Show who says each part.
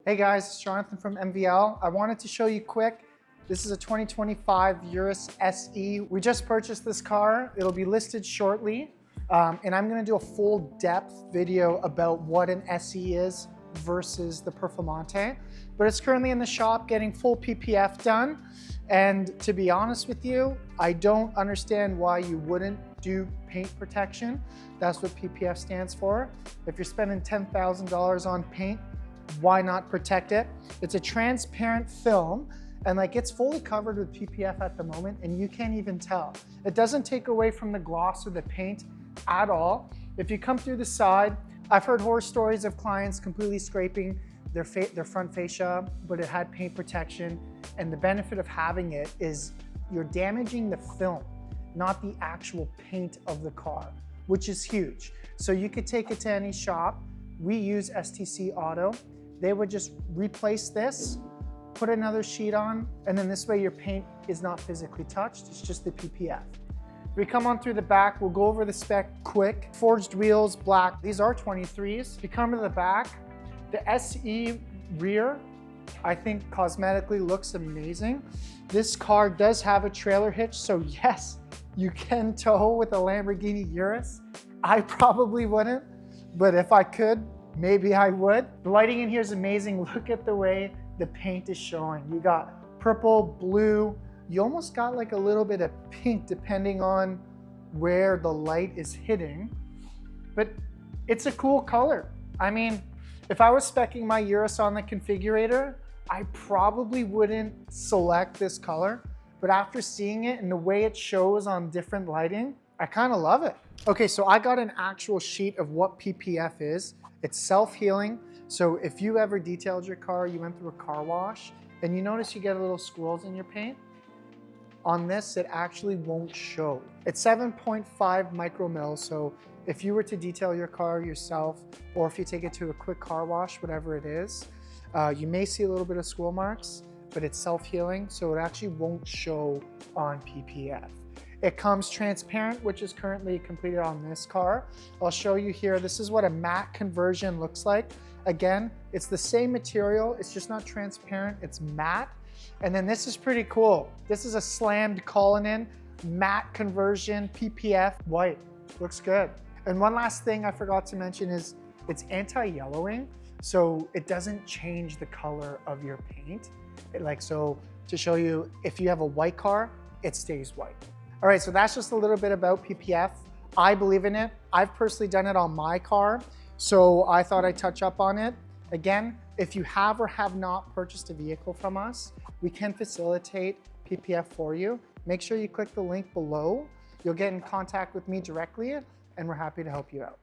Speaker 1: Hey guys, it's Jonathan from MVL. I wanted to show you quick. This is a 2025 Urus SE. We just purchased this car. It'll be listed shortly. And I'm gonna do a full depth video about what an SE is versus the Performante. But it's currently in the shop getting full PPF done. And to be honest with you, I don't understand why you wouldn't do paint protection. That's what PPF stands for. If you're spending $10,000 on paint, why not protect it? It's a transparent film and it's fully covered with PPF at the moment and you can't even tell. It doesn't take away from the gloss or the paint at all. If you come through the side, I've heard horror stories of clients completely scraping their front fascia, but it had paint protection. And the benefit of having it is you're damaging the film, not the actual paint of the car, which is huge. So you could take it to any shop. We use STC Auto. They would just replace this, put another sheet on, and then this way your paint is not physically touched, it's just the PPF. If we come on through the back, we'll go over the spec quick. Forged wheels, black. These are 23s. If you come to the back, the SE rear, I think cosmetically looks amazing. This car does have a trailer hitch, so yes, you can tow with a Lamborghini Urus. I probably wouldn't, but if I could, maybe I would. The lighting in here is amazing. Look at the way the paint is showing. You got purple, blue. You almost got a little bit of pink depending on where the light is hitting. But it's a cool color. I mean, if I was speccing my Urus on the configurator, I probably wouldn't select this color. But after seeing it and the way it shows on different lighting, I kind of love it. Okay, so I got an actual sheet of what PPF is. It's self-healing. So if you ever detailed your car, you went through a car wash, and you notice you get a little swirls in your paint, on this, it actually won't show. It's 7.5 micromil, so if you were to detail your car yourself, or if you take it to a quick car wash, whatever it is, you may see a little bit of swirl marks, but it's self-healing, so it actually won't show on PPF. It comes transparent, which is currently completed on this car. I'll show you here. This is what a matte conversion looks like. Again, it's the same material. It's just not transparent. It's matte. And then this is pretty cool. This is a slammed Cullinan matte conversion PPF white. Looks good. And one last thing I forgot to mention is it's anti-yellowing. So it doesn't change the color of your paint. So to show you, if you have a white car, it stays white. All right, so that's just a little bit about PPF. I believe in it. I've personally done it on my car, so I thought I'd touch up on it. Again, if you have or have not purchased a vehicle from us, we can facilitate PPF for you. Make sure you click the link below. You'll get in contact with me directly, and we're happy to help you out.